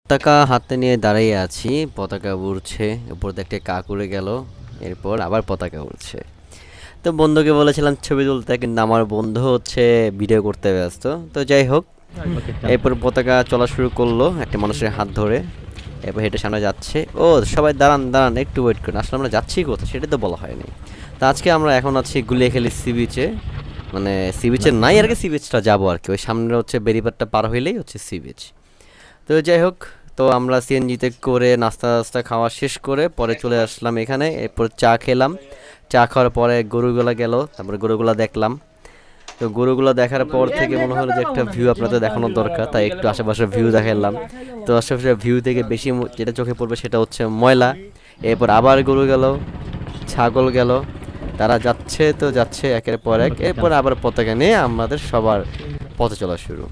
পতাকা হাতে নিয়ে দাঁড়িয়ে আছি, পতাকা উড়ছে, উপর দিয়ে একটা কাক উড়ে গেল, এরপর আবার পতাকা উড়ছে। তো বন্ধুকে বলেছিলাম ছবি তুলতে, কিন্তু আমার বন্ধু হচ্ছে ভিডিও করতে ব্যস্ত। তো যাই হোক, এরপর পতাকা চলা শুরু করলো একটা মানুষের হাত ধরে, এরপর হেঁটে সামনে যাচ্ছে। ও সবাই দাঁড়ান দাঁড়ান, একটু ওয়েট করুন, আসলে আমরা যাচ্ছি কোথায় সেটা তো বলা হয়নি। তো আজকে আমরা এখন আছি গুলিয়াখালী সি বিচে, মানে সি বিচে নাই আর কি, সি বিচটা যাবো আর কি, ওই সামনে হচ্ছে বেরিবারটা পার হইলেই হচ্ছে সি বিচ। তো যাই হোক, তো আমরা সিএনজিতে করে নাস্তা টাস্তা খাওয়া শেষ করে পরে চলে আসলাম এখানে, এরপর চা খেলাম। চা খাওয়ার পরে গরুগুলা গেল, তারপরে গরুগুলা দেখলাম। তো গরুগুলা দেখার পর থেকে মনে হলো যে একটা ভিউ আপনাদের দেখানোর দরকার, তাই একটু আশেপাশের ভিউ দেখালাম। তো আশেপাশের ভিউ থেকে বেশি যেটা চোখে পড়বে সেটা হচ্ছে ময়লা। এরপর আবার গরু গেল, ছাগল গেল, তারা যাচ্ছে তো যাচ্ছে একের পর এক, এরপর আবার পতাকা নিয়ে আমাদের সবার পথে চলা শুরু।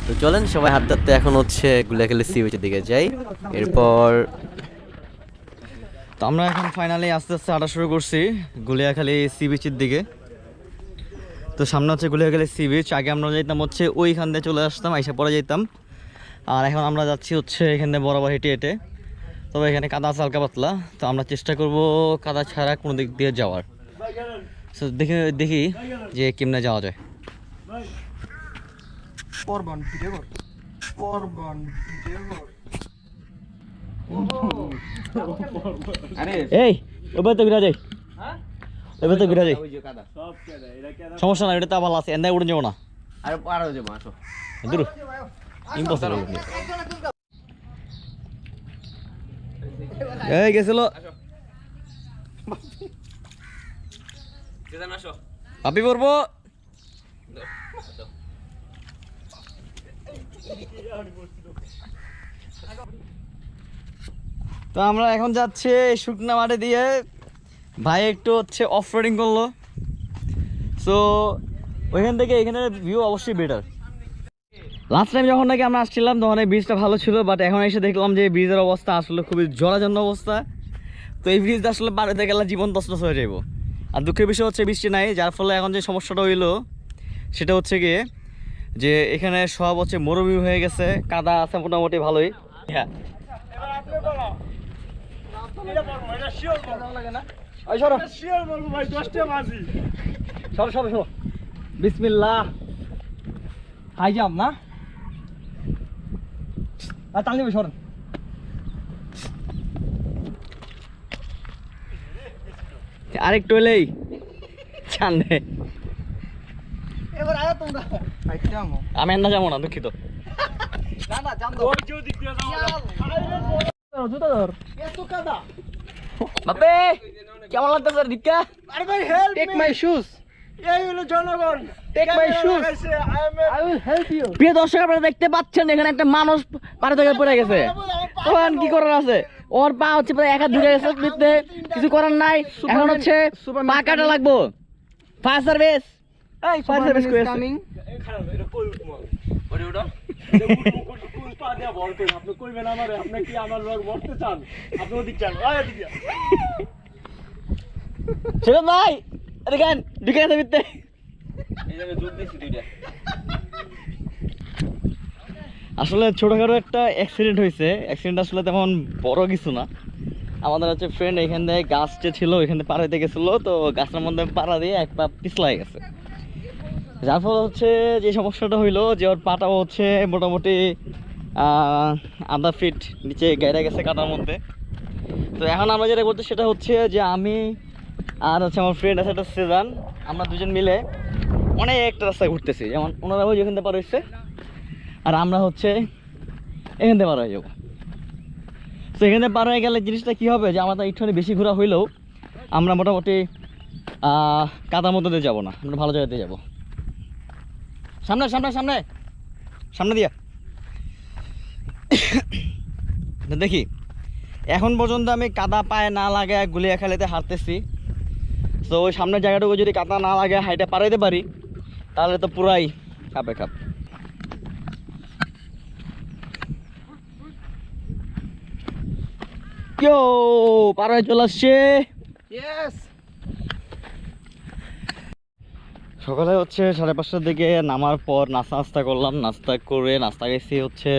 তো চলেন সবাই হাঁটতে হাঁটতে এখন হচ্ছে গুলিয়াখালী সি বিচের দিকে যাই। এরপর তো আমরা এখন ফাইনালি আস্তে আস্তে হাঁটা শুরু করছি গুলিয়াখালী সি বিচের দিকে। তো সামনে হচ্ছে গুলিয়াখালী সি বিচ। আগে আমরা যেতাম হচ্ছে ওইখান দিয়ে চলে আসতাম, আইসা পরে যেতাম। আর এখন আমরা যাচ্ছি হচ্ছে এখানে বরাবর হেঁটে হেঁটে। তবে এখানে কাদা আছে হালকা পাতলা, তো আমরা চেষ্টা করব কাদা ছাড়া কোনো দিক দিয়ে যাওয়ার। তো দেখি দেখি যে কেমনে যাওয়া যায়। এই ওইবার তো ঘুরা যাই, ওইবার তো ঘুরা যাই, সমস্যা নাই, এটা তো ভালো আছে, এন্দায় উড়ে যাবো না। আর পার হয়ে যাবো, আসো। দূর ইম্পসিবল। এই গেছিল পাপি পড়বো। তো আমরা এখন যাচ্ছি শুকনা মাঠে দিয়ে, ভাই একটু হচ্ছে অফ রোডিং করলো। সো ওইখান থেকে এখানের ভিউ অবশ্যই বেটার। লাস্ট টাইম যখন নাকি আমরা আসছিলাম তখন এই ব্রিজটা ভালো ছিল, বাট এখন এসে দেখলাম যে ব্রিজের অবস্থা আসলে খুবই জরাজন্য অবস্থা। তো এই ব্রিজটা আসলে পার হতে গেলে জীবন তছনছ হয়ে যাবো। আর দুঃখের বিষয় হচ্ছে বৃষ্টি নাই, যার ফলে এখন যে সমস্যাটা হইলো সেটা হচ্ছে গিয়ে যে এখানে সব হচ্ছে মরুভূমি হয়ে গেছে, কাদা আছে মোটামুটি ভালোই। হ্যাঁ বিসমিল্লাহ হাই জাম না টান দিবি সরেন। আরেকটু হলেই ছাড়ে। আমি না যাবো না, দুঃখিত। বাপে কেমন লাগতেছে রিক্কা? আরে ভাই হেল্প টেক মাই শুজ। এই হলো জনগণ, take my shoes. I will help you. প্রিয় দর্শক, আপনারা দেখতে পাচ্ছেন এখানে একটা মানুষ পাড়ে থেকে পড়ে গেছে। তখন কি করার আছে? ওর পা হচ্ছে প্রায় এক হাত ঢুকে গেছে ভিতরে, কিছু করার নাই। এখন হচ্ছে পা কাটা লাগবো। ফায়ার সার্ভিস, এই ফায়ার সার্ভিস কই আছে? আপনি কইবেন আমারে, আপনি কি আমার রোগ মরতে চান? আপনি ওদিক চান, আয় ওদিক যা। ছেড়ে ভাই দেখেন ঢুকে গেছে ভিতরে। এই যে জোর দিছি দুইটা। আসলে ছোটখাটো একটা অ্যাক্সিডেন্ট হয়েছে। অ্যাক্সিডেন্ট আসলে তেমন বড় কিছু না। আমাদের হচ্ছে ফ্রেন্ড এখান থেকে গাছ যে ছিল ওইখান থেকে পাড়া দিতে গেছিলো, তো গাছের মধ্যে পাড়া দিয়ে এক পা পিছলাই গেছে। যার ফলে হচ্ছে যে সমস্যাটা হইলো যে ওর পাটা হচ্ছে মোটামুটি আধা ফিট নিচে গাইরা গেছে কাদার মধ্যে। তো এখন আমরা যেটা করছি সেটা হচ্ছে যে আমি আর হচ্ছে আমার ফ্রেন্ড আছে একটা সেজান, আমরা দুজন মিলে অনেক একটা রাস্তায় ঘুরতেছি। যেমন ওনারা ওই যেখান থেকে পার হচ্ছে আর আমরা হচ্ছে এখান থেকে পার হয়ে যাবো। তো এখানে পার হয়ে গেলে জিনিসটা কী হবে যে আমাদের একটুখানি বেশি ঘোরা হইলেও আমরা মোটামুটি কাদার মধ্যে দিয়ে যাবো না, আমরা ভালো জায়গাতে যাবো। সামনে সামনে সামনে সামনে দিয়া দেখি। এখন পর্যন্ত আমি কাদা পায়ে না লাগায় গুলিয়াখালীতে হাঁটতেছি। তো ওই সামনের জায়গাটুকু যদি কাদা না লাগে হাইটে পারাইতে পারি তাহলে তো পুরাই খাপে খাপ। কেউ পার হয়ে চলে আসছে। সকালে হচ্ছে 5:30টার দিকে নামার পর নাস্তা করলাম। নাস্তা করে নাস্তা গেছি হচ্ছে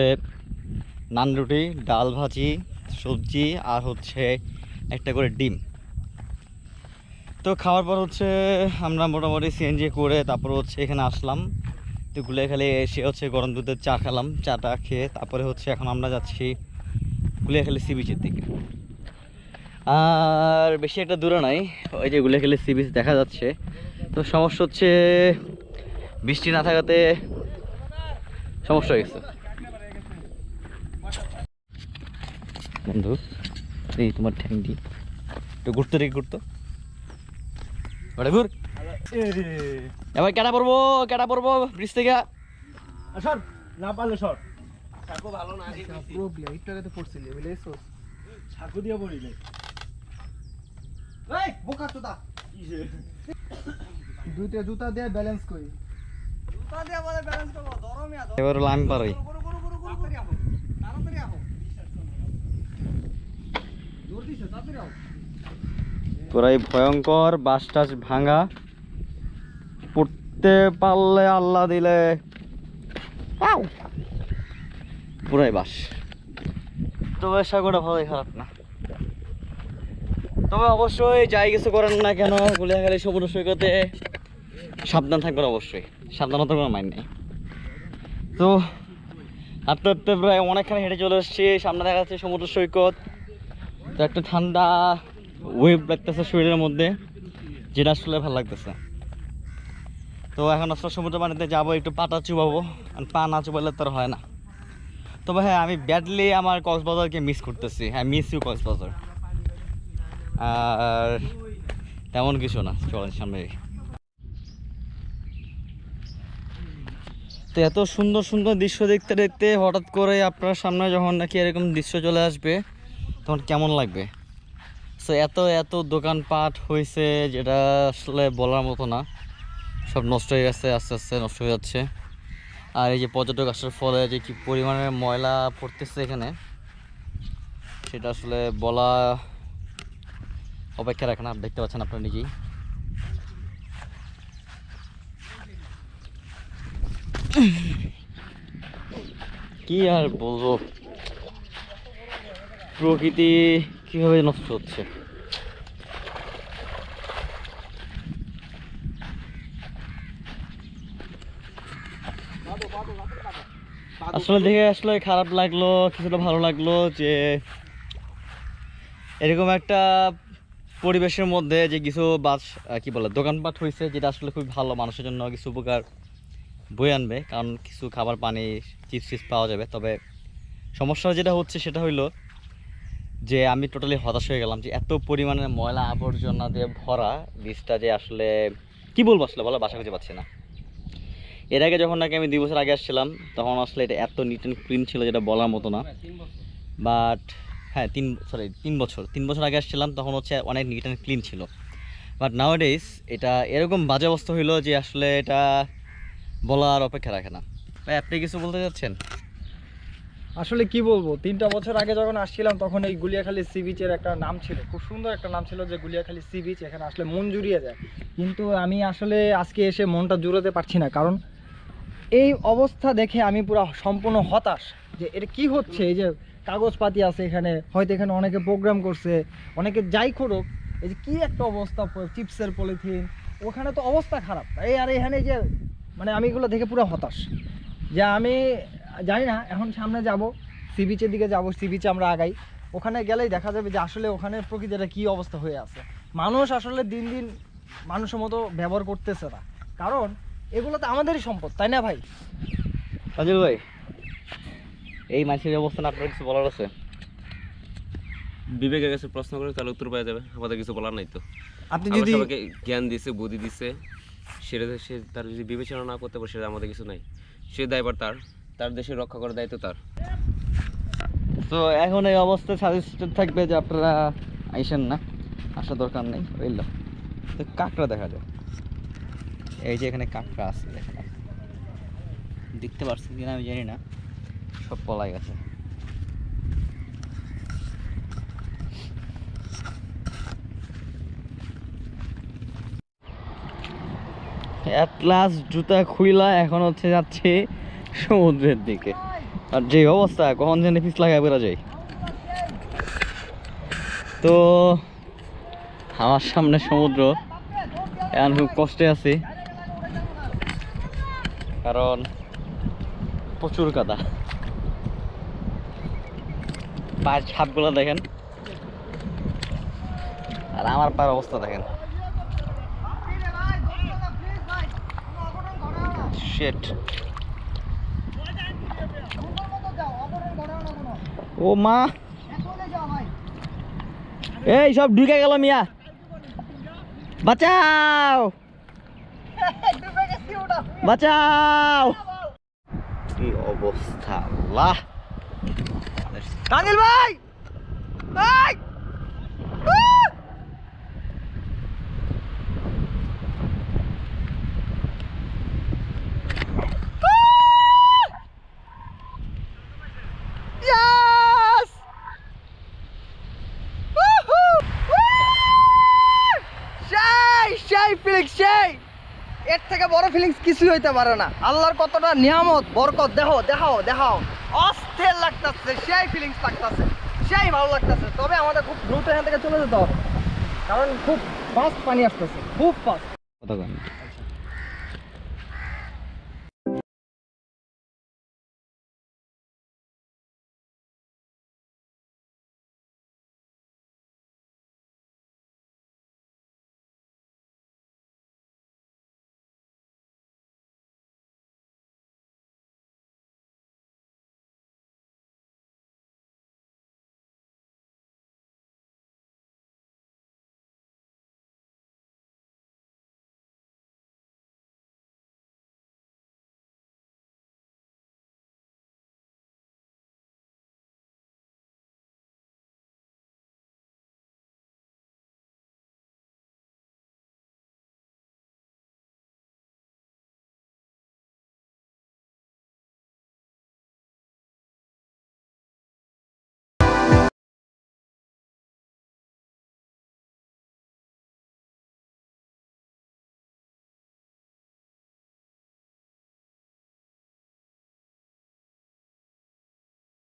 নান রুটি, ডাল ভাজি, সবজি আর হচ্ছে একটা করে ডিম। তো খাওয়ার পর হচ্ছে আমরা মোটামুটি সিএনজি করে তারপর হচ্ছে এখানে আসলাম। তো গুলিয়াখালী এসে হচ্ছে গরম দুধের চা খেলাম, চাটা খেয়ে তারপরে হচ্ছে এখন আমরা যাচ্ছি গুলিয়াখালী সি বিচের দিকে। আর বেশি একটা দূরে নাই, ওই যে গুলিয়াখালী সি বিচ দেখা যাচ্ছে। তো সমস্যা হচ্ছে বৃষ্টি না থাকাতে সমস্যা হয়ে গেছে। বন্ধু এই তোমার ঠ্যাংটি একটু ঘুরতে রেখে ঘুরতো ওটা ঘুর। এবার কেটা পড়বো ব্রিজ থেকে। সর না পারলে সর। ছাকু দিয়ে পড়িলে দুইটা জুতা দিয়ে ব্যালেন্স করি। এবার হলো আমি পারি। পুরাই ভয়ঙ্কর, বাস টাস ভাঙা, পড়তে পারলে আল্লাহ দিলে পুরাই বাস। তবে সাগরটা ভালোই খারাপ না, তবে অবশ্যই যাই কিছু করেন না কেন গুলিয়াখালী সমুদ্র সৈকতে সাবধান থাকবেন, অবশ্যই সাবধানতার কোনো মাইন নেই। তো হাঁটতে হাঁটতে প্রায় অনেকখানি হেঁটে চলে এসেছি, সামনে দেখা যাচ্ছে সমুদ্র সৈকত। তো একটা ঠান্ডা ওয়েভ লাগতেছে শরীরের মধ্যে, যেটা আসলে ভালো লাগতেছে। তো এখন আসলে সমুদ্র পানিতে যাবো, একটু পাটা চুবাবো, আর পা না চুবাইলে তো আর হয় না। তবে হ্যাঁ, আমি ব্যাডলি আমার কক্সবাজারকে মিস করতেছি। হ্যাঁ, মিস ইউ কক্সবাজার। আর তেমন কিছু না, চলেন সামনে। তো এত সুন্দর সুন্দর দৃশ্য দেখতে দেখতে হঠাৎ করে আপনার সামনে যখন নাকি এরকম দৃশ্য চলে আসবে তখন কেমন লাগবে। সো এত এত দোকানপাট হয়েছে যেটা আসলে বলার মতো না, সব নষ্ট হয়ে গেছে, আস্তে আস্তে নষ্ট হয়ে যাচ্ছে। আর এই যে পর্যটক আসার ফলে যে কি পরিমাণে ময়লা পড়তেছে এখানে, সেটা আসলে বলা অপেক্ষা রাখে না। দেখতে পাচ্ছেন আপনারা নিজেই। কি আর বলবো, প্রকৃতি কিভাবে নষ্ট হচ্ছে। আসলে দেখে আসলে খারাপ লাগলো, কিছুটা ভালো লাগলো যে এরকম একটা পরিবেশের মধ্যে যে কিছু বাস কি বলে দোকানপাট হয়েছে, যেটা আসলে খুব ভালো, মানুষের জন্য কিছু উপকার বয়ে আনবে, কারণ কিছু খাবার পানি চিপস টিপস পাওয়া যাবে। তবে সমস্যা যেটা হচ্ছে সেটা হইলো যে আমি টোটালি হতাশ হয়ে গেলাম যে এত পরিমাণে ময়লা আবর্জনা দিয়ে ভরা বীজটা, যে আসলে কি বলবো, আসলে বলো বাসা খুঁজে পাচ্ছি না। এর আগে যখন নাকি আমি 2 বছর আগে আসছিলাম তখন আসলে এটা এত নিট অ্যান্ড ক্লিন ছিল যেটা বলার মতো না। বাট হ্যাঁ 3 বছর আগে আসছিলাম তখন হচ্ছে অনেক নিট অ্যান্ড ক্লিন ছিল। বাট নাওয়াডেজ এটা এরকম বাজে অবস্থা হইলো যে আসলে এটা বলার অপেক্ষা রাখে না। ভাই আপনি কিছু বলতে চাচ্ছেন? আসলে কি বলবো, 3টা বছর আগে যখন আসছিলাম তখন এই গুলিয়াখালী সি বিচের একটা নাম ছিল, খুব সুন্দর একটা নাম ছিল যে গুলিয়াখালী সি বিচ, এখানে আসলে মন জুড়িয়ে যায়। কিন্তু আমি আসলে আজকে এসে মনটা জুড়াতে পারছি না, কারণ এই অবস্থা দেখে আমি পুরো সম্পূর্ণ হতাশ যে এটা কি হচ্ছে। এই যে কাগজপাতি আছে এখানে, হয়তো এখানে অনেকে প্রোগ্রাম করছে, অনেকে যাই করুক, এই যে কি একটা অবস্থা, চিপসের পলিথিন, ওখানে তো অবস্থা খারাপ। আর এখানে যে মানে আমি এগুলো দেখে পুরো হতাশ যে আমি জানি না এখন সামনে যাব, সি বিচের দিকে যাব, সি বিচে আমরা আগাই, ওখানে গেলেই দেখা যাবে যে আসলে ওখানে প্রকৃতিটা কী অবস্থা হয়ে আছে। মানুষ আসলে দিন দিন মানুষের মতো ব্যবহার করতেছে না, কারণ এগুলো তো আমাদেরই সম্পদ, তাই না ভাই? রাজুল ভাই, এই মানুষের অবস্থান আপনার কিছু বলার আছে? বিবেকের কাছে প্রশ্ন করে তাহলে উত্তর পাওয়া যাবে, আমাদের কিছু বলার নাই তো। আপনি আবার যদি সবাইকে জ্ঞান দিছে, বুদ্ধি দিছে, সেটা সে তার যদি বিবেচনা না করতে পারে সেটা আমাদের কিছু নাই। সে দায়ভার তার, তার দেশের রক্ষা করার দায়িত্ব তার। তো এখন এই অবস্থায় সাজেস্টেড থাকবে যে আপনারা আইসেন না, আসার দরকার নেই, বুঝলো। তো কাঁকড়া দেখা যায়, এই যে এখানে কাঁকড়া আছে, দেখেন দেখতে পাচ্ছেন কিনা আমি জানি না, সব পলাই গেছে। অ্যাট লাস্ট জুতা খুইলা এখন হচ্ছে যাচ্ছে সমুদ্রের দিকে। আর যে অবস্থা কখন যেন পিছ লাগায় বেড়া যায়। তো আমার সামনে সমুদ্র, এখন খুব কষ্টে আছি কারণ প্রচুর কাদা। পায়ের ছাপগুলো দেখেন আর আমার পায়ের অবস্থা দেখেন। শিট, ও মা, এই সব ঢুকে গেল মিয়া, বাঁচাও বাঁচাও। কি অবস্থা আল্লাহ। তানিল ভাই, ভাই এর থেকে বড় ফিলিংস কিছুই হইতে পারে না। আল্লাহর কতটা নিয়ামত বরকত, দেখাও দেখাও দেখাও, অস্থির লাগতেছে, সেই ফিলিংস লাগতেছে, সেই ভালো লাগতেছে। তবে আমাদের খুব দ্রুত এখান থেকে চলে যেতে হবে কারণ খুব ফাস্ট পানি আসতেছে, খুব ফাস্ট। কতক্ষণ